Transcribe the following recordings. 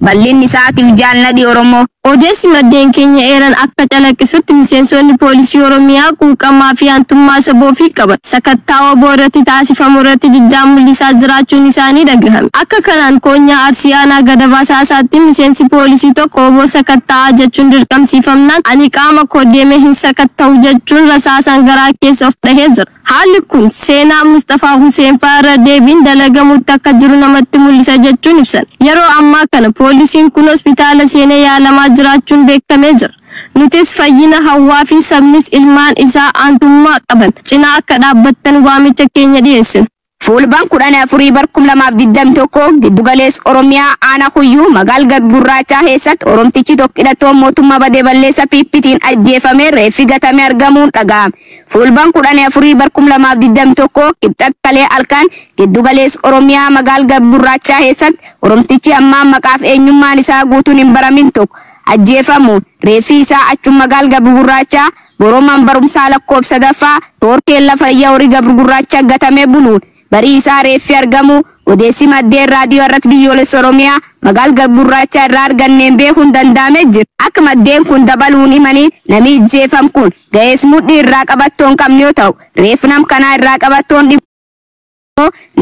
bal'inni isaatiif jaalladhi Oromoo. Odeessi maddeen keenya eeran akka calaqqisutti miseensonni poolisii Oromiyaa quuqamaa fi aantummaa saboo fi qaban sakattaa oboo irratti taasifamu irratti jijjaa mul'isaa jiraachuun isaanii dhagahame. Akka kanaan koonyaa Arsii aanaa Gadabaa Saasaatti miseensi poolisii tokko oboo sakattaa jechuun dirqamsiifamnaan ani qaama koo deemee hin sakatta'u jechuun rasaasaan garaa keessa of dhahee jira. Haalli kun seenaa Mustafaa Huseen fa'aa irra deebiin dalagamutti akka jiru namatti mul'isa jechuun ibsan. Yeroo ammaa kana poolisiin kun hospitaala seenee yaalamaa jiraachuun beekamee jira. Nutis fayyina hawaa fi sabnis ilmaan isaa aantummaa qaban cinaa akka dhaabbattan waamicha keenya dhiyeessina. Fulbaan 14/2021 giddugaleessa Oromiyaa aanaa Huyyuu magaalaa Garburaachaa keessatti Oromtichi tokko hidhattoota mootummaa badee balleessa PPtiin ajjeefamee reeffi gatamee argamuun dhaga'ame. Fulbaan 14/2021 qibxata kalee halkan giddugaleessa Oromiyaa magaalaa Garburaachaa keessatti Oromtichi ammaa maqaaf eenyummaan isaa guutuun hin baramin tokko ajjeefamuun reeffi isaa achuma magaalaa Garburaachaa Boromaan barumsaa lakkoofsa sadaffaa toorkeen lafa iyyaa horii Garburaachaa gatamee buluun barii isaa reeffi argamu odeessi maddeen raadiyoo irratti biyyoolessa Oromiyaa magaalaa Garburaachaa irraa arganneen beekuun danda'amee jira. Akka maddeen kun dabaluun himanii namni ajjeefame kun ga'ees mudhii irraa qabattoo hin qabne yoo ta'u reeffi nam kanaa irraa qabattoon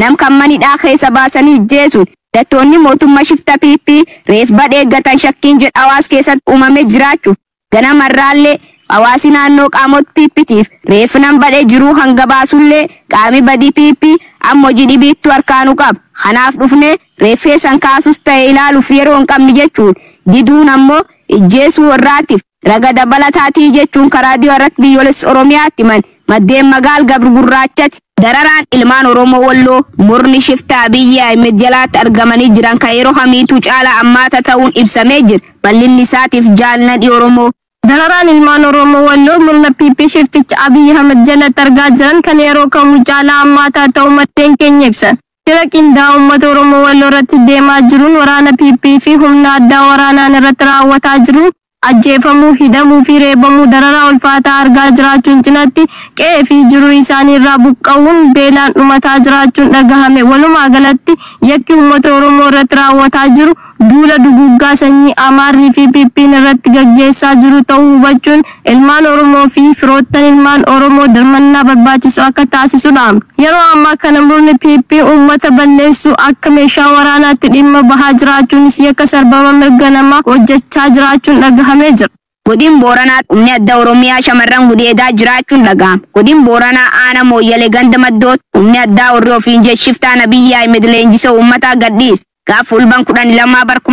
nam kan manidhaa keessa baasanii ajjeesuun hidhattoonni mootummaa shifta PP reeffa badee eeggatan shakkiin jedhu hawaasa keessatti uumamee jiraachuuf ganamarraallee hawaasi naannoo qaamota PPtiif reeffa nam badee jiru hanga baasullee qaami badii PP amma hojii dhibiittu harkaanuu qaba. Kanaaf dhufne reeffee san kaasus ta'e ilaaluuf yeroo hin qabne jechuun diduun ammoo ijjeesuu irraatiif raga dabalataatii jechuun karaa dhiyoo irratti biyyoolessa Oromiyaatti himan maddeen magaalaa Garburaachatti dararaan ilmaan Oromoo Walloo murni shiftaa Abiyyi Ahmed jalaatti argamanii jiran kan yeroo hamiituu caalaa ammaata ta'uun ibsamee jira. Bal'inni isaatiif jaalladhi Oromoo. Dararaan ilmaan Oromoo Walloo murna PP shifticha Abiyyi Ahmed jalatti argaa jiran kan yeroo kamuu caalaa ammaataa ta'uu maddeen keenya ibsan. Fira qindaa'aa uummata Oromoo Walloo irratti deemaa jiruun waraana PP fi humna addaa waraanaan irratti raawwataa jiruun ajjeefamuu, hidhamuu fi reebamuu dararaa ulfaataa argaa jiraachuun cinatti qe'ee fi jiruu isaanii irraa buqqa'uun beelaan dhumataa jiraachuun dhagahame. Walumaa galatti yakki uummata Oromoo irratti raawwataa jiru duula duguuggaa sanyii Amaarrii fi PP'n irratti gaggeessaa jiru ta'uu hubachuun ilmaan Oromoo fi firoottan ilmaan Oromoo dirmannaa barbaachisu akka taasisudha. Yeroo ammaa kana murni PP uummata balleessuu akka meeshaa waraanaatti dhimma bahaa jiraachuunis yakka sarbama mirga namaa hojjechaa jiraachuun dhagahamee jira. Godin Booranaa humni addaa Oromiyaa shamarran gudeedaa jiraachuun dhaga'ama. Godin Booranaa aanaa Mooyyalee ganda maddooti humni addaa warri ofiin jechiftaan Abiyyi Ahmed leenjisa uummataa gadhiise. Gaaf Fulbaan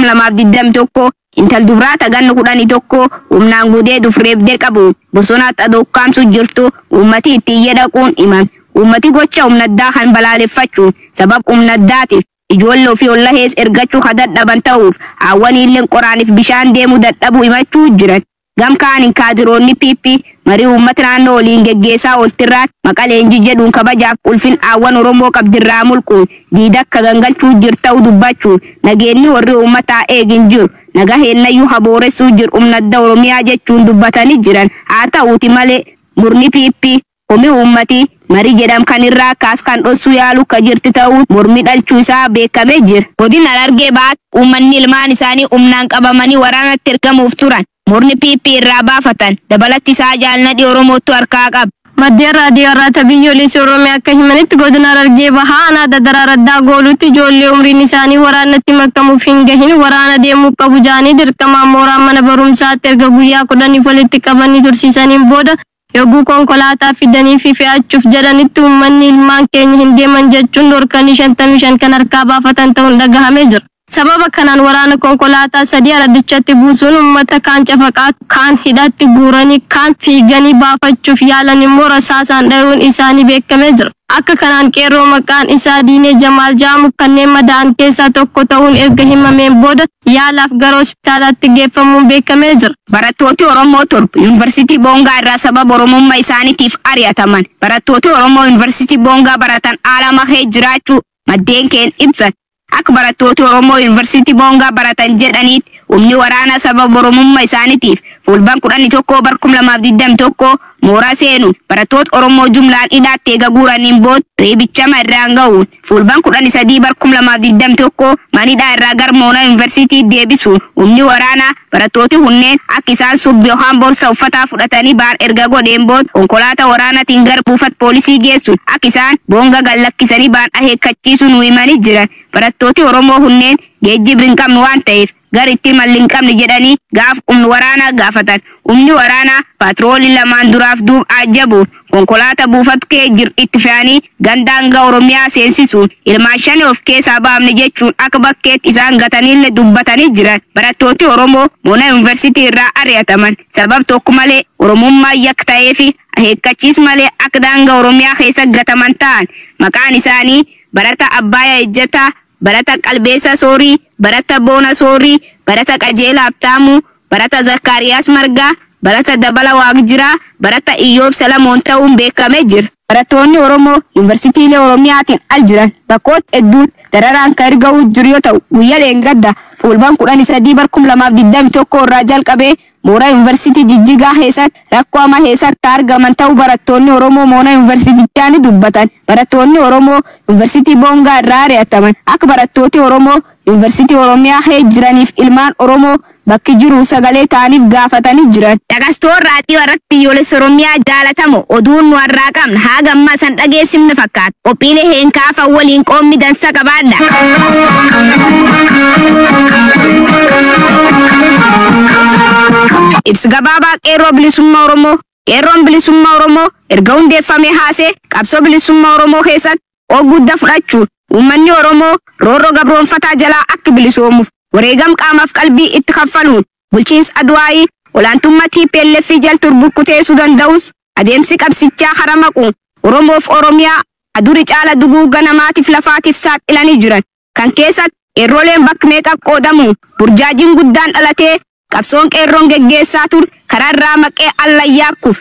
12/2021 intal dubraa tagannu 11 humnaan gudeeduuf reebdee qabu bosonaatti adookkaamsu jirtu uummati itti jedhaquun himan. Uummati gocha humna addaa kan balaaleffachuun sabab humna addaatiif ijoollee ofii olla hees ergachuu dadhaban ta'uuf hawwaniillee qoraaniif bishaan deemuu dadhabuu himachuu jiran. Gamkaan kaadiroonni PP marii uummata naannoo waliin geggeessaa oltirraatti maqaa leenjii jedhuun kabajaaf ulfin hawwan Oromoo qabdirraa mulquun diida akka gangalchuu jirta'uu dubbachuun nageenyi warri uummataa eegin jiru naga heennayyuu habooressuu jiru humna addaa Oromiyaa jechuun dubbatanii jiran. Haa ta'uuti malee murni PP Omi uummati marii jedham kan irraa kaas kan dhossuu yaalu ka jirti ta'uun mormii dhalchuu isaa beekamee jira. Godin Harargee baat uummanni ilmaan isaanii humnaan qabamanii waraanatti ergamuuf turan murni PP irraa baafatan dabalatti isaa jaalladhi Oromootu harkaa qaba. Maddeen raadiyoo irraa biyyoolessi Oromiyaa akka himanitti godina Harargee bahaa aanaa Dadaraa Raddaa Gooluutti ijoollee umriin isaanii waraanatti makamuuf hin gahin waraana deemuu qabu jaanii dirqamaan mooraan mana barumsaatti erga guyyaa 10 walitti qabanii tursiisaniin booda yogguu konkolaataa fidanii fi fe'achuuf jedhanitti uummanni ilmaan keenya hin deeman jechuun dhorkanii 55 kan harkaa baafatan ta'uun dhagahamee jira. Sababa kanaan waraana konkolaataa 3 araddichatti buusuun uummata kaan cafaqaa kaan hidhatti guuranii kaan fiiganii baafachuuf yaalan immoo rasaasaan dha'uun isaanii beekamee jira. Akka kanaan qeerroo maqaan isaa Diinee Jamaal Jaamu kanneen madaa'an keessaa tokko ta'uun erga himameen booda yaalaaf gara hospitaalaatti geeffamuun beekamee jira. Barattooti Oromoo torba Yuunivarsiitii Boongaa irraa sababa Oromummaa isaaniitiif ari'ataman. Barattooti Oromoo Yuunivarsiitii Boongaa baratan haala mahee jiraachuu maddeen keenya ibsan. Akka barattooti Oromoo Yuunivarsiitii Boongaa baratan jedhaniitti umni waraana sabab oromummaa isaaniitiif fulbaan 11 barkum 2021 mooraa seenu barattoota Oromoo jumlaan hidhaatti eega guuraniin booda reebichama irraan ga'uun fulbaan 13 barkum 2021 manidhaa irraa gara Moonaa Yuunivarsiitii deebisuun umni waraanaa barattooti hunneen akka isaan subbi yookaan borsa uffataa fudhatanii ba'an erga godheen booda konkolaataa waraanaatiin gara buufata poolisii geessuun akka isaan boonga gallakkisanii ba'an akeekkachiisuun himanii jiran. Barattooti Oromoo hunneen geejjibni hin qabne waan ta'eef gara itti malli hin qabne jedhanii gaaf umni waraanaa gaafatan. Umni waraanaa paatroolii lamaan duraaf duub ajabuun konkolaataa buufata kee jiru itti fe'anii gandaanga Oromiyaa seensisuun ilmaan shanii of keessaa baafne jechuun akka bakkeetti isaan gataniillee dubbatanii jiran. Barattooti Oromoo Moonaa Yuunivarsiitii irraa ari'ataman sabab tokko malee Oromummaa yakka ta'ee fi akeekkachiis malee akka daangaa Oromiyaa keessa gataman ta'an maqaan isaanii Barata Abbaaya Ejjataa, Barata Qalbeessa Soorii, Barata Boona Soorii, Barata Qajeelaa Abtaamuu, Barata Zakkaariyaas Margaa, Barata Dabala Waaqjiraa, Barata Iyyoob Salamoon ta'uun beekamee jira. Barattoonni Oromoo Yuunivarsiitiilee Oromiyaatiin al jiran bakkoota hedduutti dararaan kan erga jiru yoo ta'u guyyaa dheengadda fulbaan 13 barkum 2021 irraa jalqabee mooraa Yuunivarsiitii Jijjigaa keessatti rakkoo hamaa keessatti argaman ta'uu barattoonni Oromoo Moonaa Yuunivarsiitichaa dubbatan. Barattoonni Oromoo Yuunivarsiitii Boongaa irraa ari'ataman akka barattooti Oromoo Yuunivarsiitii Oromiyaa keessa jiraniif ilmaan Oromoo bakki jiru sagalee ta'aniif gaafatanii jiran. Dhagastoon raadiyoo irratti biyyoolessa Oromiyaa jaalatamu oduun nu har'aa qabna haa gammaa san dhageessifne fakkaata. Qophiilee heenkaafa waliin qoommi dansa qabaadha. Ibsi gabaabaa qeerroo bilisummaa Oromoo. Qeerroon bilisummaa Oromoo erga hundeeffamee haasee qabsoo bilisummaa Oromoo keessatti guddaa fudhachuun uummanni Oromoo roorroo gabroonfataa jalaa akka bilisoomuuf wareegam qaamaaf qalbii itti kaffaluun bulchiinsa Adwaayii olaantummaa TPLF jal turbukuteessuu danda'us adeemsi qabsichaa karaa maquun Oromoof Oromiyaa aduri caala duguugga namaatiif lafaatiif saaxilanii jiran kan keessatti qeerroleen bakka meeqa qoodamuun burjaajiin guddaan dhalatee qabsoon qeerroon geggeessaa ture karaa irraa maqee allayyaakkuuf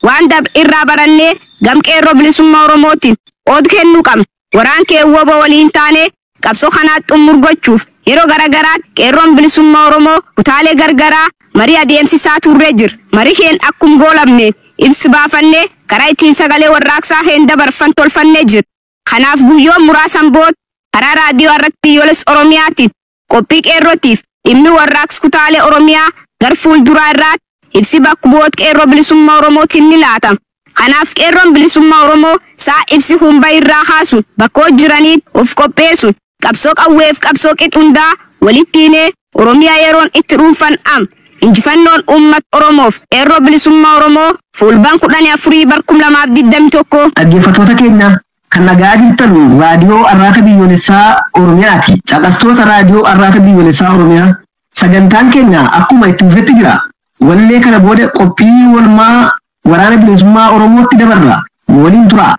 waan dab irraa barannee gam qeerroo bilisummaa Oromootiin ood kennuu qabna. Waraan keewwaba waliin taanee qabsoo kanaa xumur gochuuf yeroo garagaraatti qeerroon bilisummaa Oromoo kutaalee gargaraa marii adeemsisaa turree jira. Marii keen akkum goolamne ibsi baafannee karaa ittiin sagalee warraaqsaa heen dabarfan tolfannee jira. Kanaaf guyyoon muraasan booda karaa raadiyoo irratti biyyoolessa Oromiyaatiin qophii qeerrootiif dhimmi warraaqsa kutaalee Oromiyaa gar fuulduraa irraatti ibsi bakka bu'oota qeerroo bilisummaa Oromootiin ni laatama. Kanaaf qeerroon bilisummaa Oromoo saa ibsi humba irraa kaasuun bakkoo jiraniin of qopheessuun qabsoo qawweef qabsoo qixundaa walitti hidhee Oromiyaa yeroon itti dhuunfan injifannoon uummata Oromoof qeerroo bilisummaa Oromoo fulbaan 14 barkum 2021. Dhaggeeffattoota keenya kan nagaa jirtan raadiyoo Arraata Biyyoolessaa Oromiyaati. Caqastoota raadiyoo Arraata Biyyoolessaa Oromiyaa sagantaan keenya akkuma itti fufetti jira. Wallee kana booda qophii walmaa waraana bilisummaa Oromootti dabarra. Waliin tura.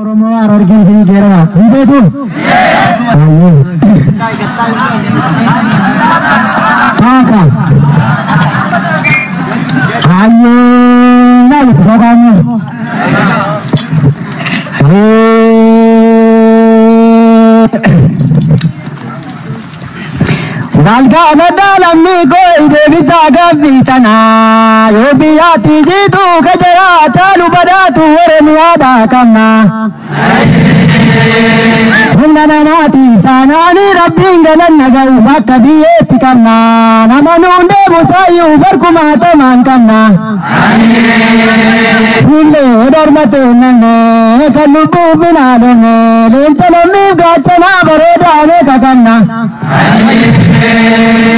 Oromoo Harargeen sini geerara. Hibeetu? Taaka. Hayyee naa itti fagaamu. Galgala dalamni koi deebisa gabbitana yoo biyyaatti jitu kajara caalu badhaatu Oromiyaadha qabna. Humna nanaati saanaani rabbiin galanna gahu bakka biyyeetti qabna. Nama nuun deemu saayyuu barkuma tamaan qabna. Illee darbate nanne kan lubbuuf hin haalonne leenca lammiif gaachanaa bareedaa meeqa qabna.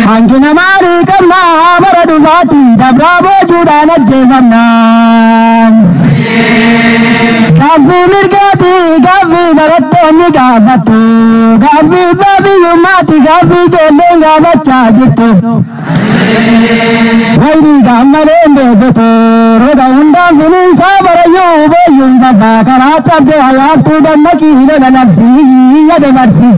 Hankina maalii qabna bara dhugaati dabraa boojuudhaan ajjeefamna. Gaaffii mirgaati gaaffii barattoonni gaafattu gaaffii baabiyyummaati gaaffii ijoolleen gaafachaa jirtu. Wayii gaammaleen beekoto roga hundaan finiinsaa barayyuu booyyuun babbaa karaa cabdee hayaaftuu dammaqii lola labsii yada barsi.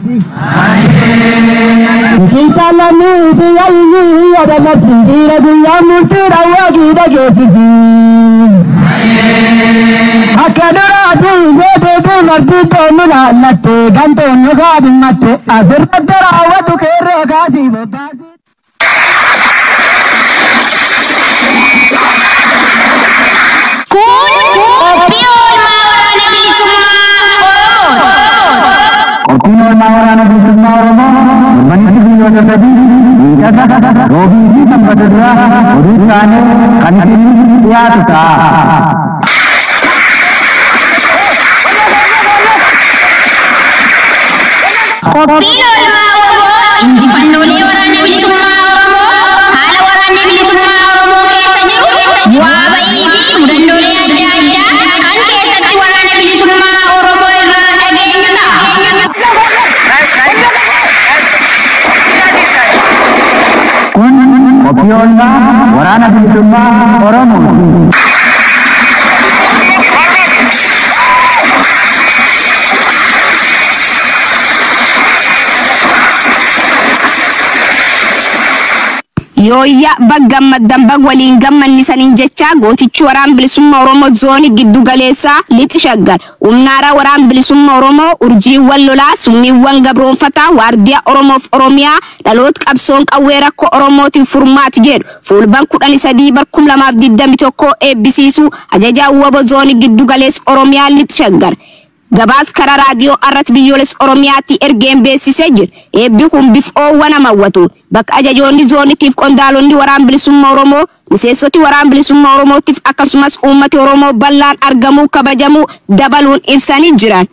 Ciisaalanii biyyayyii yada barsi dhiira guyyaa murtii dhawwaaqii dhageessisi. Akka duraati zeeteetii martii toonu laallatte gantoon nu gaadimmatte asirratti raawwatu keerroo kaasii bobbaasi. Kopi Olma Oromo, injifannoolee waraana bilisummaa Oromoo, haala waraanni bilisummaa Oromoo keessa jiru, bu'aa ba'ii fi mudannoolee adda addaa kan keessatti waraana bilisummaa Oromoo irraa dhageenyudha. Kun kopi Olma waraana bilisummaa Oromoo. Yooyya baggammaddan bag waliin gammannisaniin jecha gootichi waraan bilisummaa Oromoo zoonii giddu galeessaa lixi shaggar humnaara waraan bilisummaa Oromoo urjiiwwan lolaa summiiwwan gabroonfataa waardiyaa Oromoof Oromiyaa dhaloota qabsoon qawwee rakkoo Oromootiif furmaati jedhu fuulban 13/2021 eebbisiisu ajajaa wabo zoonii giddu galeessa Oromiyaa lixi shaggar. Gabaas karaa raadiyoo arratti biyyoolessa Oromiyaatti ergeen beeksisee jira. Eebbi kun bifoowwan hawwatu. Bakka ajajoonni zoonitiif qondaalonni waraan bilisummaa Oromoo, miseensoti waraan bilisummaa Oromootiif akkasumas uummati Oromoo bal'aan argamuu kabajamuu dabaluun ibsanii jiran.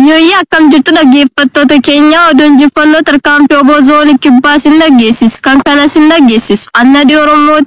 Yooyya akkam jirtu dhaggeeffattoota keenya oduun injifannoo tarkaanfii obbo zoonii kibbaa sin dhageessis kan kana sin dhageessisu annadi Oromoo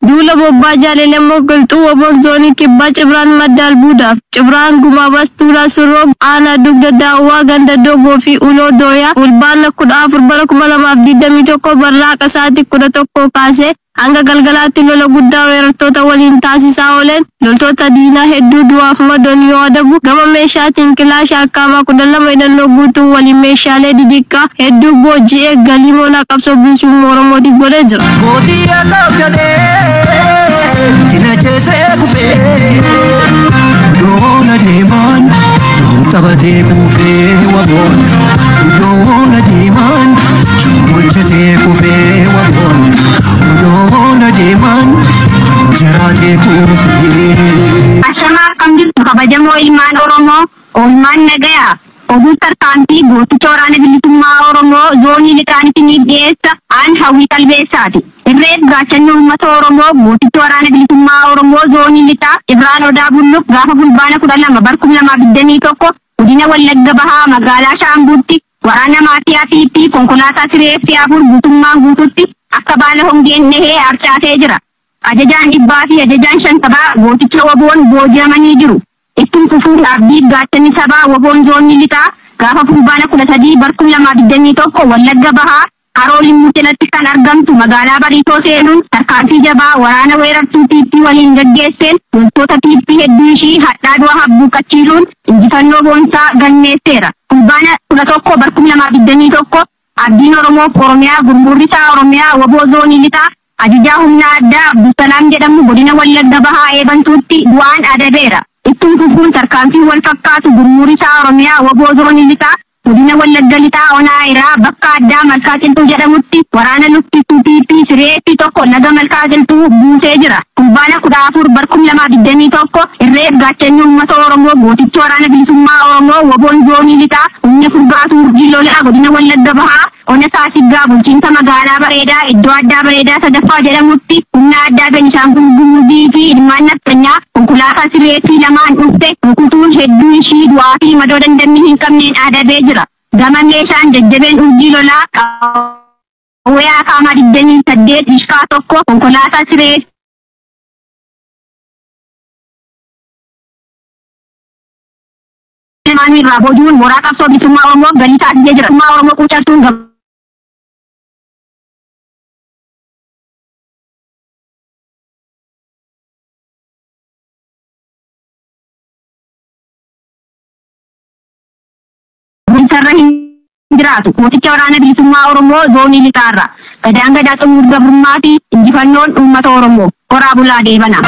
Dula bobbaa jaalalamoo galtuu waboon zoonii kibbaa Cibraan Maddaal Buudaaf Cibraan Gumaabas Tuulaa Surroo Aanaa Dugda Daawwaa Ganda Dogoo fi Uloo Dooyaa Ulbaana 14/2021 barraaqa sa'aatii 11 kaasee hanga galgalaatti lola guddaa weerartoota waliin taasisaa ooleen loltoota diinaa hedduu du'aaf madoon yoo adabu gama meeshaatiin kilaashaa akkaamaa 12 hidhannoo guutuu waliin meeshaalee didiqqaa hedduu booji'ee galii moonaa qabsoo bilisummaa Oromootiif godhee jira. Dinajese kufe Udona deman Tabate kufe wabon Udona deman Chumujete kufe wabon Udona deman Jarate kufe Ashamaa akkam jirtu kabajamoo ilmaan Oromoo, oolmaan nagayaa. Oduu tarkaanfii gooticha waraana bilisummaa Oromoo zoonii lixaanitti dhiyeessa aan hawwii qalbeessaati. Irreef gaachanni uummata Oromoo gooticha waraana bilisummaa Oromoo zoonii lixaa Ibraan Odaa Bulluuf gaafa fulbaana 12/2021 godina Wallagga Bahaa magaalaa Shaambuutti waraana maatiyaa fi konkolaataa siree fi afur guutummaan guututti akka baala hongeen nehee harcaasee jira. Ajajaan dhibbaa fi ajajaan shantabaa gooticha waboon booji'amanii jiru. Ittiin fufuun abdii gaachanni sabaa waboon zoonii lixaa gaafa fulbaana 13/2021 Wallagga Bahaa Haroo Limmuu jalatti kan argamtu magaalaa Bariitoo seenuun tarkaanfii jabaa waraana weerartuu Tiippii waliin gaggeesseen loltoota Tiippii hedduu ishii hadhaa du'a habbuuqachiisuun injifannoo boonsaa galmeesseera. Fulbaana 11/2021 abdiin Oromoof Oromiyaa gurmurrisaa Oromiyaa waboo zoonii lixaa ajajaa humna addaa Abdusalaam jedhamu godina Wallagga Bahaa eebantuutti du'aan adabeera. Ittiin fufuun tarkaanfii wal fakkaatu gurmurrisaa Oromiyaa waboo zoonii lixaa godina Wallagga lixaa Onaayiraa bakka addaa Malkaa Qilxuu jedhamutti waraana luftituu Tiippii sireetti tokko laga Malkaa Qilxuu buusee jira. Fulbaana 14/2021 irreef gaachanni uummata Oromoo gooticha waraana bilisummaa Oromoo waboon zoonii lixaa humna furgaatu urjii lolaa godina Wallagga Bahaa ona Saasiggaa bulchiinsa magaalaa Bareedaa iddoo addaa Bareedaa sadaffaa jedhamutti humna addaa Beenishaangul Gumuzii fi ilmaan naftanyaa konkolaataa siree fi lamaan dhufte rukutuun hedduu ishii du'aa fi madoo dandamii hin qabneen adabee jira. Gama meeshaan jajjabeen urjii lolaa qawwee Akaamaa 28 ishkaa tokko konkolaataa siree Maamii irraa boojuun mooraa qabsoo bilisummaa Oromoo galii taasisee jira. Bilisummaa Oromoo quucartuun Sarra hin jiraatu. Mooticha waraana bilisummaa Oromoo zoonii lixaarra. Gadaan gadaa xumur gabrummaa fi injifannoon uummata Oromoo. Horaa bulaa deebana.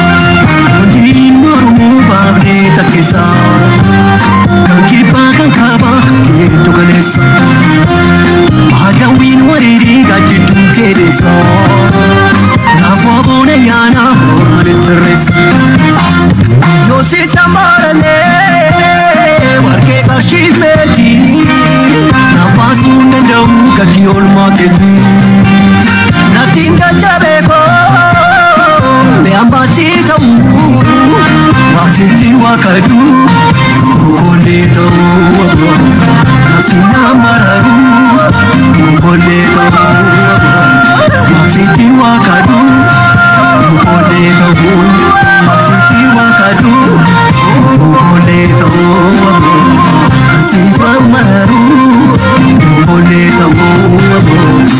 Oromoo baafnee takkisaa kan kibbaa kan kaabaa keetu galeessa. Haadhaawwiin wareerii gaaddidduu oolmaa keetii natiin jajjabeekoo mee ambaasii ta'uu waaqsitti waaqaduu mukollee ta'uu nafsinaa mararuu mukollee ta'uu waaqsitti waaqaduu mukollee ta'uu waaqsitti waaqaduu mukollee ta'uu nafsinaa mararuu mukollee ta'uu.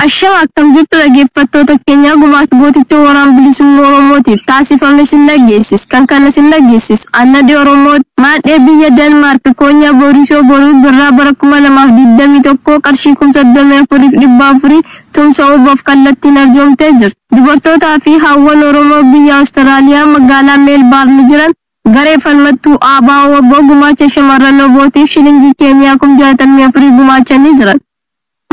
Ashama akkam jirtu dhaggeeffattoota keenya gumaat gooticha waraan bilisummaa Oromootiif taasifame sin dhageessis kan kana sin dhageessisu annadi Oromoo maadhee biyya Denmark Koonyaa Boorisoo Boruu birraa bara 2021 qarshii 34,400 tumsa oboof kallattiin arjoomtee jirti. Dubartootaa fi hawwan Oromoo biyya Awustiraaliyaa magaalaa Meelbaarn jiran garee falmattuu Aabaa Obbo gumaacha shamarran obootiif shilingii Keeniyaa 64 gumaachanii jiran.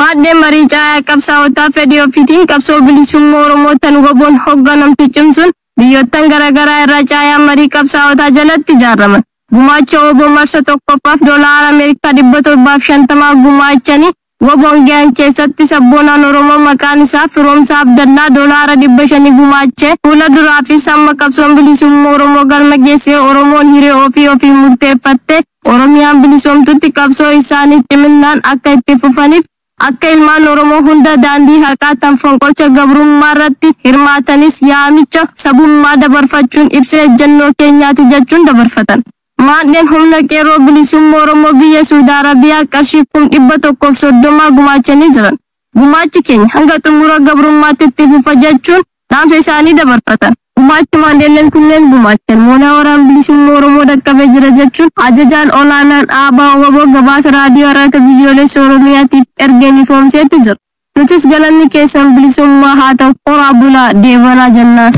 Maadhee marii caayaa qabsaa'otaa fedhii ofiitiin qabsoo bilisummaa Oromoo tan goboon hoogganamti cimsuun biyyoottan garaagaraa irraa caayaa marii qabsaa'otaa jalatti ijaaraman. Gumaacha obbo marsa tokkoffaaf doolaara Ameerikaa 750 gumaachanii goboon ga'an keessatti sabboonaan Oromoo maqaan isaa Firoomsaa Abdallaa doolaara 500 gumaachee fuula duraa fi samma qabsoon bilisummaa Oromoo galma geessee Oromoon hiree ofii murteeffattee Oromiyaan bilisoomtutti qabsoo isaanii ciminaan akka itti fufaniif akka ilmaan Oromoo hunda daandii haqaa tan fonqolcha gabrummaa irratti hirmaatanis yaamicha sabummaa dabarfachuun ibsa ejjennoo keenyaati jechuun dabarfatan. Maadheen humna qeerroo bilisummaa Oromoo biyya Saudi Arabiyaa qarshii 130 gumaachanii jiran. Gumaachi keenya hanga xumura gabrummaatti itti fufa jechuun dhaamsa isaanii dabarfatan. Gumaachi maandheelleen kunneen gumaachan moonaa waraan bilisummaa Oromoo dhaqqabee jira jechuun ajajaan olaanaan Aabaa Obbo gabaasa raadiyoo irratti biyyoolessa Oromiyaatiif ergeen ifoomseetti jira. Nutis galanni keessan bilisummaa haa ta'u horaa bulaa deebanaa jennaan.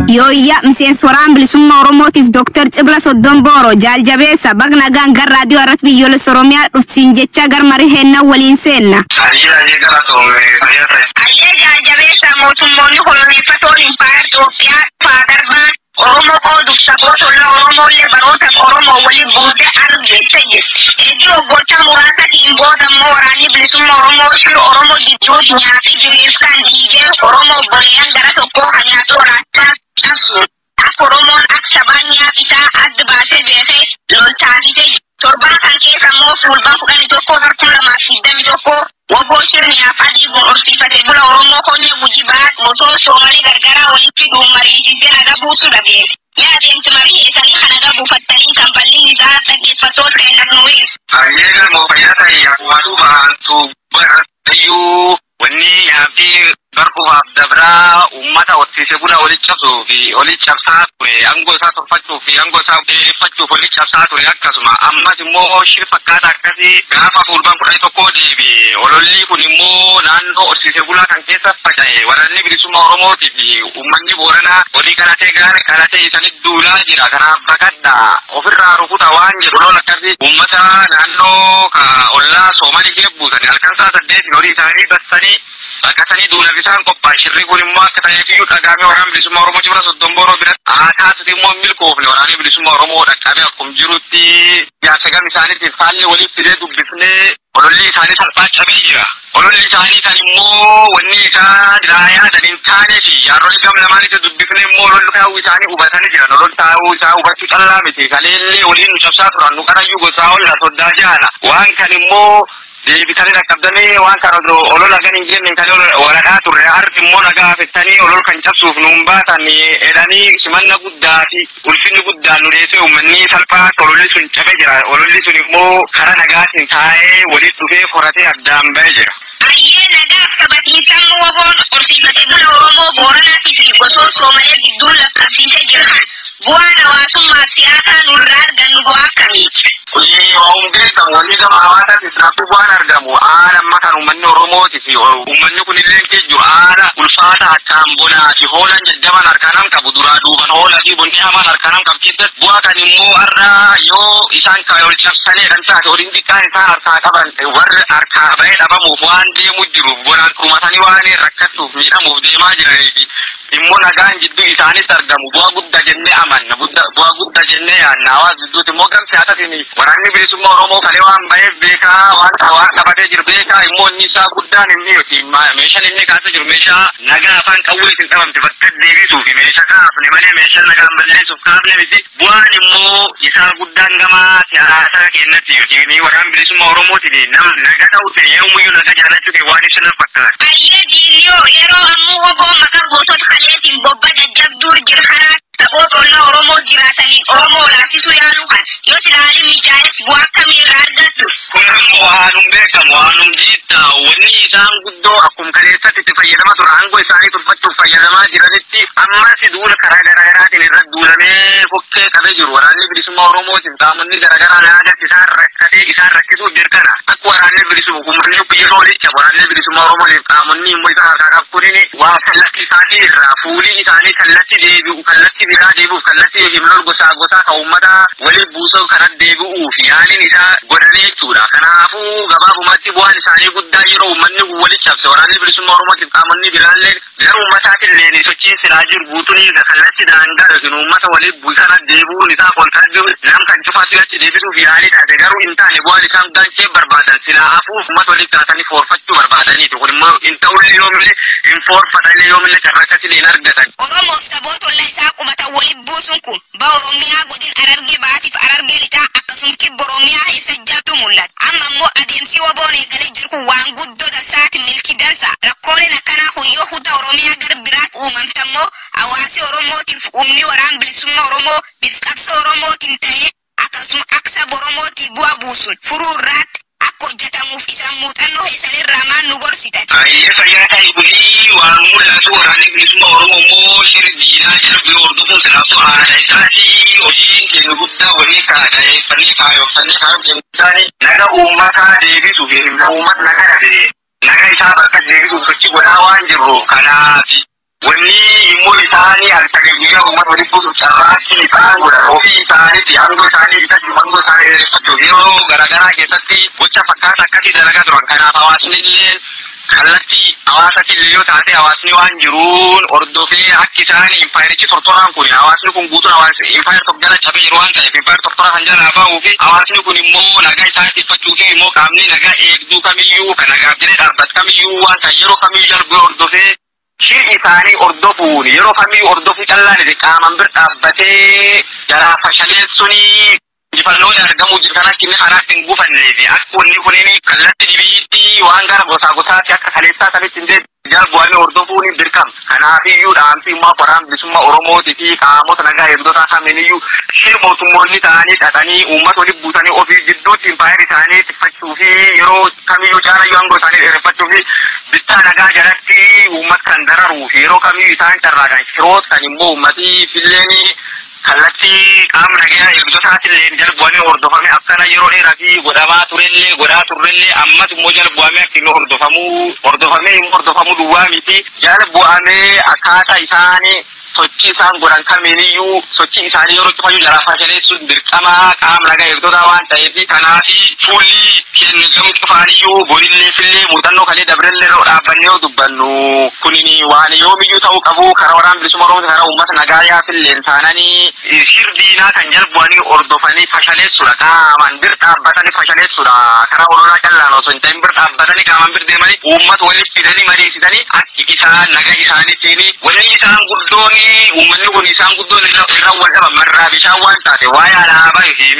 Yooyyaa miseensi waraan bilisummaa Oromootiif Dr. Cibra Soddon Booro jaaljabeessa bagna gaangar raadiyoo irratti biyyoolessa Oromiyaa dhufsiin jecha garmarii heenna waliin seenna. Ayyee jaaljabeessa mootummoonni koloneeffatoon impaayar Itoophiyaa faadarbaan Oromoo qooduuf saboota Oromoolee baroota Oromoo waliin boodee argeessa jedhe. Eegii waggoota muraasatiin booda immoo waraanni bilisummaa Oromoo shiru Oromoo gidduutti nyaatee jireessaan dhiigee Oromoo boleeyyan gara tokkoo kan nyaatu waraanaa cabsu. Akka Oromoon akka sabaan nyaafisaa adda baasee beekee loltaasisee torbaan kan keessa immoo fulbaan 11 wagoo shirniyaaf adii horsiifatee bula Oromoo konnee gujibaa mosoo shoomalee gargaraa walitti duumariisisee naga buusu dhabeef. Mee adeemsi marii eessanii kan naga buufattanii kan bal'inni isaa dhaggeeffattoota keenyaf nuyi. Ayyee galmoo fayyaa ta'e akkuma baantu barayyuu wanni nyaafi barkufaaf dabraa uummata horsiisee bulaa walitti cabsuu fi walitti cabsaa ture aangoo isaa tolfachuu fi aangoo isaa dheereffachuuf walitti cabsaa ture akkasuma ammas immoo shir fakkaata akkasii gaafa fulbaan 11 deebi'e ololli kun immoo naannoo horsiisee bulaa kan keessa faca'e waraanni bilisummaa Oromootii fi uummanni Booranaa walii qalatee gaara qalatee isanitti duulaa jira kanaaf bakadha ofirraa rukuta waan jedhu lola akkasii uummata naannoo ollaa Soomalii keessa buusan halkan saa 8 horii isaanii bassanii akkasanii duulaaf isaan qophaa'e shirri kun immoo akka ta'eefiyyuu dhagaamee waraana bilisummaa Oromoo cibra Soddombooroo biratti taasise immoo milkoofne waraanni bilisummaa Oromoo dhaqqabee akkuma jirutti jaarsa gam isaaniitiif haalli waliif fidee dubbifnee ololli isaanii salphaa cabee jira. Ololli isaanii kan immoo wanni isaa diraayaa hin taanee fi jaarronni gam lamaanitti dubbifnee immoo ololli taa'uu isaanii hubatanii jiran ololli taa'uu isaa hubachuu callaa miti kaleellee waliin nu cabsaa turan nu qarayyuu gosaa olla soddaa jaala waan kan immoo deebitanii dhaqqabdanii waan kana olola gan hin jenne kan waladhaa turre harti immoo nagaa fettanii olol kan cabsuuf nuun baatan edhanii simanna guddaa fi ulfinni guddaan nu dheessee uummanni salphaa ololli sun cabe jira ololli sun immoo kara nagaatiin taa'ee walitti dhufee horatee addaan ba'ee jira. Ayyee nagaaf taphatiisan woboon horsiifatee bula Oromoo Booranaatii fi gosoota Soomalee gidduun lakkaabsiisee jira. Bu'aan hawaasummaa siyaasaa nurraa argannu bu'aa akkamiiti? Beekamu wanni gama hawaasaatti sirriitti bu'aan argamu haala amma kan uummanni Oromooti fi uummanni kun illee keejju haala ulfaata akkaan bonaa fi hoolaan jajjaban harkaan qabu duraa duuban hoolaa fi bonni hamaan harkaan qabu keessatti bu'aa kan immoo har'a yoo isaan ol cabsanii kan taate waliin xiqqaan isaan harkaa qaban warri harkaa bahee dhabamuuf waan deemu jiruuf bonaan kumatanii waan rakkatuuf miidhamuuf deemaa jiraniifi immoo nagaan jidduu isaanitti argamu bu'aa guddaa jennee amanna bu'aa guddaa jennee yaadna hawaasa jidduutti immoo gam siyaasatiin waraanni bilisummaa Oromoo kalee waan baheef beekaa waan qabatee jiru beekaa immoo inni isaa guddaan inni yoti meeshaan inni kaasa jiru meeshaa nagaa afaan qawweetiin qabamte bakka deebisuu fi meeshaa kaafne malee meeshaa nagaan balleessuuf kaafne miti bu'aan immoo isaa guddaan gama siyaasaa kennatti yoti waraanni bilisummaa Oromootiin nagaa ta'uutiin yoomuyyuu nagaa jaalachuutiin waan ibsan fakkaata. Ayyee diiliyoo yeroo ammoo woboo maqaa gosoota kaleetiin bobba jajjabduu jira karaa saboota ollaa Oromoo jiraatanii Oromoo laafisuu yaaluu kan yoo silaalii mijaa'es bu'aa akkamii irraa argattu? Kun immoo waanum beekamu waanum jiitta wanni isaan guddoo akkuma kaleessatti itti fayyadamaa tura aangoo isaanii tolfachuuf fayyadamaa jiranitti ammas duula karaa garaagaraatiin irratti duulamee fokkee qabee jiru waraanni bilisummaa Oromootiin qaamonni garaagaraa naannatti isaan rakkatee isaan rakkisuuf dirqana akka waraanni bilisummaa uummanni biyya olicha waraanni bilisummaa Oromootiif qaamonni immoo isaan harkaa qabu kunini waa kallattii isaatii irraa fuulii isaanii kallattii deebi'u kallattii biraa deebi'uuf kallattii himlol gosaa ka uummata waliin buusoo kanatti deebi'uuf yaaliin isaa godhanii jechuudha. Kanaafuu gabaabumatti bu'aan isaanii guddaa yeroo uummanni kun walitti cabse waraanni bilisummaa Oromootiif qaamonni biraallee gara uummataatillee sochiin silaa jiru guutuun kallattii daangaa yookiin uummata waliin buusana deebi'uun isaa kolkaa jiru nam kan cufaatu achi deebisuuf yaalii taate garuu hin taane bu'aan isaan gaachee barbaadan silaa hafuuf uummata walitti kaatanii foorfachuu barbaadaniitu kun immoo hin ta'ullee yoomillee hin foorfatanillee yoomillee carraakkasilee hin argatan. Oromoof saboota ollaa isaa qubatan waliin buusuun kun ba Oromiyaa godin Harargee baatiif Harargee lixaa akkasuma kibba Oromiyaa keessa jabdu mul'ata. Amma immoo adeemsi woboon eegalee jiru kun waan guddoo dansaati milki dansa. Rakkooleen akkanaa kun yoo kutaa Oromiyaa gara biraatti uumamte immoo hawaasi Oromootiif humni waraana bilisummaa Oromoo bifa qabsoo Oromootiin ta'ee akkasuma akka saba Oromootii bu'aa buusuun furuu irratti akka hojjetamuuf isaan muuxannoo keessanirraa maal nu gorsitan? Ayyee fayyaa ta'e kunii waan mul'atu waraanni bilisummaa Oromoo immoo shirri diinaa jalbii hordofuun silaaftuu aadaa isaatii hojiin kennu guddaa walii kaadhaeffannee kaayofsannee naga uummataa deebisuuf uummata naga dhabe naga isaa bakka deebisuuf sochii godhaa waan jirru kanaafi. Wanni immoo isaanii halkanii guyyaa uummata walitti buusuuf carraaqii isaan godhan ofii isaaniitti aangoo isaanii bitatti aangoo isaanii dheereffachuuf yeroo garaagaraa keessatti gocha fakkaata akkasii dalagaa turan kanaaf hawaasni illee kallattii hawaasatillee yoo taate hawaasni waan jiruun hordofee akka isaanii impaayirichi tortoraan kun hawaasni kun guutuun hawaasni impaayir tokko jala cabee jiru waan ta'eef impaayir tortoraa kan jalaa ba'uu fi hawaasni kun immoo nagaa isaa ittifachuu fi immoo qaamni nagaa eegduu kamiyyuu kan nagaaf jedhee dhaabbatu kamiyyuu waan ta'e yeroo kamiyyuu jalbee hordofee shir isaanii hordofuun yeroo kamiyyuu hordofuu callaan qaaman bir dhaabbatee jalaa fashaleessuni injifannoon argamuu jiru kan akka inni karaatti hin gufannee fi akka wanni kunniin kallattii dhibiitti waan gara gosaa gosaatti akka kaleessaa sanitti hin deebi'e jalbu'anii hordofuun dirqama. Kanaaf kanaafiyyuu dhaamsiimmaa qoraan bilisummaa Oromooti fi qaamota nagaa eegdota kaminiyyuu shirmoo tummoonni ta'anii dhaqanii uummata walitti buusanii ofii jidduutti impaayir isaanii xiqqachuu fi yeroo kamiyyuu caalayyuu aangoo isaanii dheereffachuu fi bittaa nagaa jalatti uummata kan dararuu fi yeroo kamiyyuu isaan carraadan shiroot kan immoo uummatii filleenii kallattii qaama nagaa eegdotaatillee jalbu'anii hordofame akkana yeroo dheeraa fi godhamaa turellee ammas immoo jalbu'amee akka inni hordofamuu duwwaa miti jalbu'amee akkaataa isaanii sochii isaan godhan kamiiniyyuu sochii isaanii yeroo cufayyuu jalaa fashaleessuun dirqama qaama nagaa eegdotaa waan ta'eef kanaaf fuulli keenya gamu cufaaniyyuu borillee fillee muuxannoo kalee dabrellee yeroo dhaabbannee yoo dubbannu kunini waan yoomiyyuu ta'uu qabu karaa waraana bilisummaa Oromoo karaa uummata nagaa yaafilleen taananii shirdiinaa kan jalbu'anii hordofanii fashaleessuudha qaamaan bir dhaabbatanii fashaleessuudha karaa ololaa callaan osoo hin ta'in bir dhaabbatanii qaamaan bir deemanii uummata walitti fidanii mariisisanii akki isaan nagaa isaaniitiin wanni isaan guddoon uummanni kun isaan guddoon irra wal dhaban marraa bishaan waan taate waa'ee alaabaa fi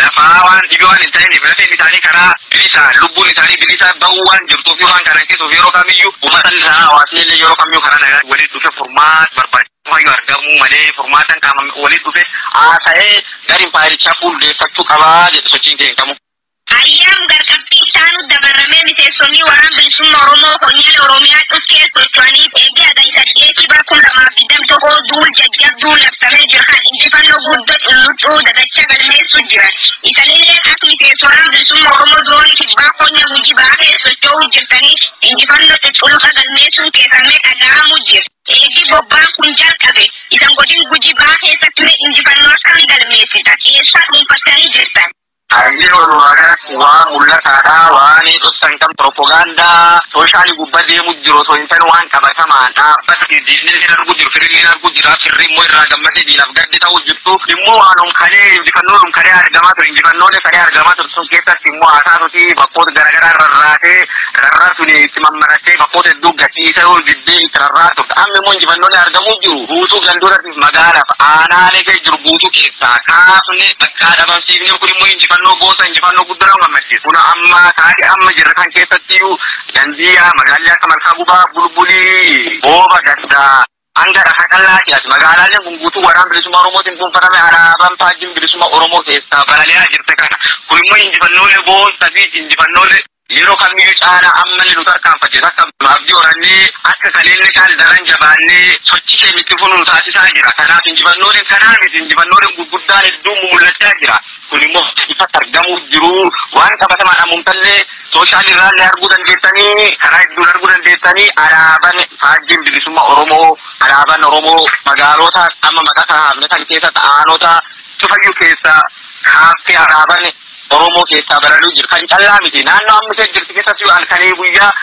lafaa waan dhibee waan hin ta'iniif lafeen isaanii karaa bilisaa lubbuun isaanii bilisaa bahuu waan jirtuuf waan kana keessuuf yeroo kamiyyuu uummata isaa hawaasni yeroo kamiyyuu karaa nagaa walitti dhufe furmaata barbaachisu argamuu malee furmaatan qaama walitti dhufe haasa'ee gariin faayirichaa fuuldeeffachuu qabaa jedhu sochiin keenya qabu. Ayyam garqabbii isaanu dabaramee miseensonni waraana bilisummaa Oromoo honyaalee Oromiyaa dhuftee socho'anii eegee hagayya 2021 duul jajjabduu labsamee jiru kan injifannoo guddoo xulluxuu dadacha galmeessuu jiran. Isanillee akka miseensa waraana bilisummaa Oromoo zoonii kibbaa qonya hojii baatee socho'uu jirtanii injifannoo xuxuluqa galmeessuun keessamee dhaga'amuu jira. Eegi bobbaan kun jalqabe isan godin gujii baa keessatti injifannoo akkan galmeessita keessa dhuunfattanii jirtan. Ayyee walumaa waan mul'ataadha waan dhossan kan propagaandaa sooshaali gubbaa deemu jiru osoo hin ta'in waan qabatamaan dhaabbatti diinni argu jiru firilli argu jira firri immoo irraa gammadee diinaaf gaddi ta'uu jirtu immoo waanum kalee injifannoodhum kalee argamaa ture injifannoolee kalee argamaa ture sun keessatti immoo haasaasotii bakkoota garaagaraa rarraa suni itti mammaratee bakkoota hedduu gatiisa ol diddee itti rarraa turte amma immoo injifannoolee argamuu jiru guutuu gandootatiif magaalaaf aanaalee kee jiru guutuu keessaa kaafne akka dhabamsiifne kun immoo injifannoo gosa injifannoo guddaa gammachiisu kun amma taate amma jirra kan keessattiyyuu dandiyaa magaalaa akka malkaa gubaa bulbulii booba gaddaa hanga dhaha qallaati as magaalaaleen kun guutuu waraana bilisummaa Oromootiin kuunfatame alaabaan faajjiin bilisummaa Oromoo keessaa balali'aa jirte kana kun immoo injifannoolee boonsaa fi injifannoolee yeroo kamiyyuu caalaa ammallee nu tarkaanfachiisa akka abdii horannee akka kaleellee kaal daran jabaannee sochii keemitti funuun taasisaa jira kanaaf injifannooleen kanaa miti injifannooleen gurguddaan hedduu mul'achaa jira kun immoo ifatti argamuu jiru waan qabatamaan ammumtallee sooshaal irraallee arguu dandeessanii karaa hedduun arguu dandeessanii alaabaan faajjiin bilisummaa Oromoo alaabaan Oromoo magaalota amma maqaa kaafne kan keessa ta'anota cufayyuu keessa kaaffee alaabaan Oromoo keessaa balaluu jiru kan callaa miti naannoo amma ishee jirti keessatti halkanii guyyaa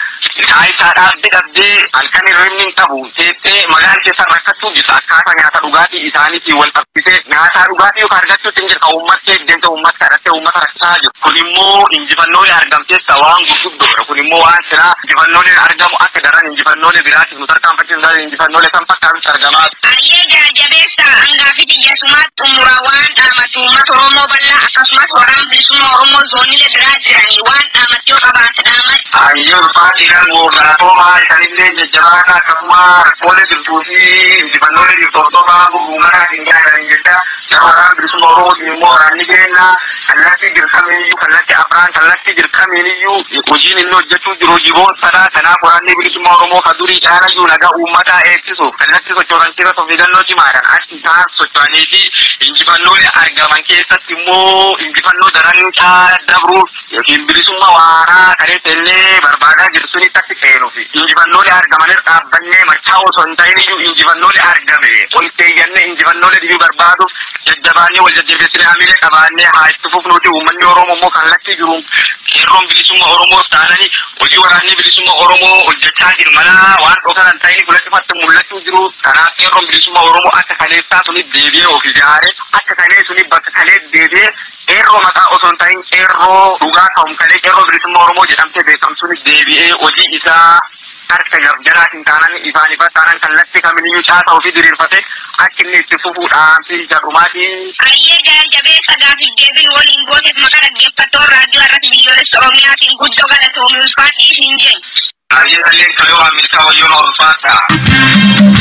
isaa dhabdee halkan irreen hin qabu teessee magaalaa keessa rakkachuu jirta akkaataa nyaata dhugaatii isaaniitiin wal qabsiisee nyaata dhugaatii yookaan argachuutti hin jirta uummatni eegdenta uummata kadhattee uummata rakkisaa jiru kun immoo injifannoolee argamteessa waan gurguddoodha kun immoo waan silaa injifannooleen argamu akka daran injifannoolee biraatiif nu tarkaanfachiisan injifannoolee kan fakkaatu argamaa. Ayyee jajjabeessa hangaafi biyyasumaa xumuraa waan dhaamatu uummata Oromoo bal'aa akkasumas waraana bilisummaa Oromoo zoonilee biraa jiranii waan dhaamatti yoo qabaate dhaamat. Ayyee ulfaati kan mootummaa isaanillee jajjabaata akkasuma rakkoolee jirtuu fi injifannoolee jirtootota gurgumaraatiin jiraatan jecha waraana bilisummaa Oromootiin immoo waraanni keenya kallattii dirqamiiniyyuu kallattii afraan kallattii dirqamiiniyyuu hojiin inni hojjechuu jiru hojii boonsadha kanaaf waraanni bilisummaa Oromoo ka durii caalayyuu nagaa uummataa eegsisuuf kallattii sochootan keessa ofeeggannoo cimaadhaan achi isaan socho'anii fi injifannoolee argaman keessatti immoo injifannoo daran caala dabruuf yookiin bilisummaa waaraa kareessa illee barbaadaa jirtu sunitti akka seenuuf injifannoolee argamanirra dhaabbannee machaa osoo hin ta'iniyyuu injifannoolee argame ol teeyyannee injifannoolee dhibii barbaaduuf jajjabaannee wal jajjabeessinee hamilee qabaannee haa itti fufnuuti uummanni Oromoo immoo kallattii jiru qeerroon bilisummaa Oromoos taananii hojii waraanni bilisummaa Oromoo hojjechaa jiru malaa waan dhokan hin ta'iniif fuulatti mul'achuu jiru kanaaf qeerroon bilisummaa Oromoo akka kaleessaa suniif deebi'ee of ijaare akka kalee suniif bakka kalee deebi'ee qeerroo maqaa osoo hin ta'in qeerroo dhugaa ka'umkalee qeerroo bilisummaa Oromoo jedhamtee beekamsuunis deebi'ee hojii isaa harka gargaraatiin taanan ifaan ifa taanan kallattii kamiiniyyuu caasaa ofii diriirfate akka inni itti fufuudhaan fi jarrumaatii. Ayyee jajjabeessa gaafiif deebiin waliin gooteef maqaa dhaggeeffattoon raadiyoo irratti biyyoolessa Oromiyaatiin guddoo galatoomii ulfaatii hin jennu. Ayyee salleen kayoo milkaa wayyoon ulfaata.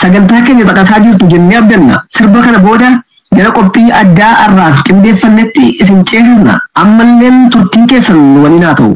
sagantaa keenya xaqasaa jirtu jennee abdanna. Sirba kana booda gara qophii addaa arraaf qindeeffannetti isin ceesisna. Ammalleen turtiin keessan waliin haa ta'u.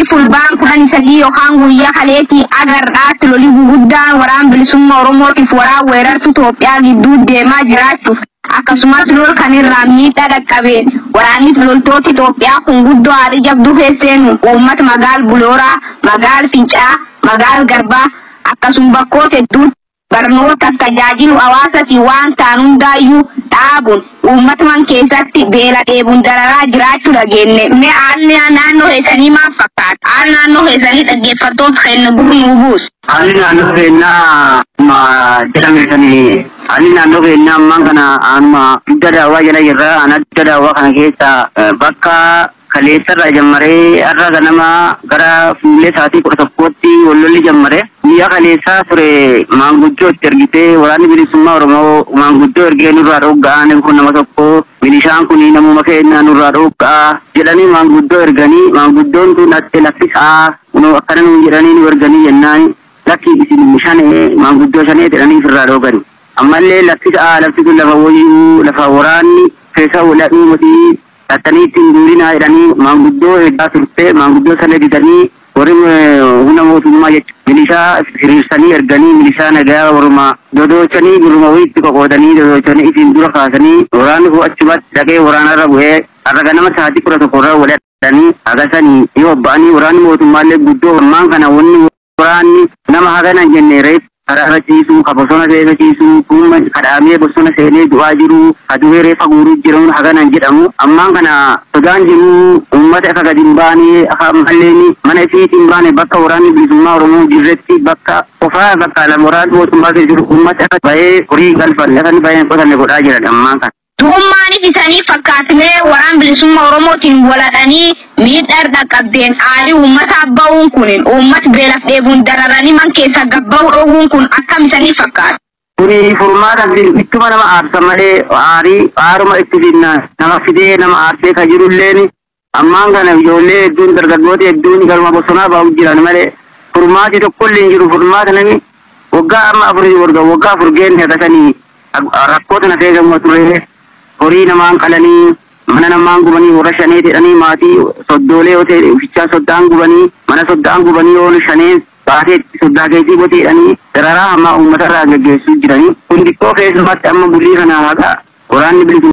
fulbaan kudhan sadii yookaan guyyaa kaleetii agarraatti lolii guguddaan waraan bilisummaa Oromootiif waraan weerartuu Itoophiyaa gidduu deemaa jiraachuuf akkasumas lol kan irraa miidhaa dhaqqabeen waraanis loltoota Itoophiyaa kun guddoo aarii jabduu keesseen uummata magaal Bulooraa, magaal Fincaa, magaal Garbaa akkasuma bakkoota hedduutti barnoota tajaajilu hawaasaatii waan ta'an hundaayyuu dhaabuun uummatman keessatti beela dheebuun dararaa jiraachuu dhageenye. Mee haalli naannoo keessanii maal fakkaata? Haalli naannoo keessanii dhaggeeffattoota keenya gurra buus. Haalli naannoo keenyaa jedhameetanii haalli naannoo keenyaa ammaan kana amma dugda daawwaa jala jirra. Ana dugda daawwaa kana keessa bakka kaleessarraa jammaree har'a ganama gara fuullee sa'aatii 11tti wallolli jammaree guyyaa kaleessaa ture maanguddoo itti ergitee waraanni bilisummaa Oromoo maanguddoo ergee nurraa dhoogga'an kun nama tokko milishaan kun namuma keenya nurraa dhoogga'a jedhanii maanguddoo erganii maanguddoon kun atti laffisaa akkana nuun jedhanii nu erganii jennaan lakki isin shanee maanguddoo shanee jedhanii firraa dhoogani ammallee laffisaa laffisun lafa wayyuu lafa waraanni keessa walaadhuu motii Ataniitiin duudinaa jedhanii maanguddoo eeggaa turte maanguddoo sana didanii warri humna mootummaa jechuudha. Milishaa hiriirsanii erganii milishaa nagaa Oromaa dodoochanii gurma wayiitti qoqoodanii dodoochanii isin dura kaasanii waraanni koo achumatti dhaqee waraanarra bu'ee har'a ganama sa'aatii 11 walitti hagasanii yoo ba'anii waraanni mootummaallee guddoo ammaan kana wanni waraanni nama haganan jenne reef Karara ciisu, kabosona seena ciisu, kuma kadhaamee bosona seenee du'aa jiru, aduwee reefa guuruu jiran haganan jedhamu. Ammaan kana sodaan jiru uummata akka gadi hin baane akka malleen mana ifiitiin hin baane bakka waraanni bilisummaa Oromoo jirretti bakka qofaa bakka waraanni mootummaa keessa jiru uummata akka bahee horii galfan lafani bahee qotanne godhaa jiran ammaan kana. Du'ummaani isanii fakkaatlee waraan bilisummaa Oromootiin waladhanii miidhar dhaqqabdeen aarii uummata abba'uun kunin uummata beelaf dheebuun dararanii man keessa gabba'uu dhoowwuun kun akkam isanii fakkaata. Kuni furmaata ittuma nama aarsa malee aaruma itti finnaan nama fidee nama aarsee ka jirulleen ammaan kana ijoollee hedduun dargaggoota hedduun galma bosonaa baa'u jiran malee furmaati tokkollee hin jiru. Furmaata nami waggaa amma waggaa afur geenne akkasanii rakkoota na feegamu ture. Horii namaan qalanii mana namaan gubanii warra shanee jedhanii maatii soddoolee yoo ta'e uffishaa soddaan gubanii mana soddaan gubanii oolu shanee baatee soddaa keetii botee jedhanii dararaa hammaa uummatarraa gaggeessuu jiranii kun xiqqoo keessumatti amma bulii kana haqa waraanni bilisummaa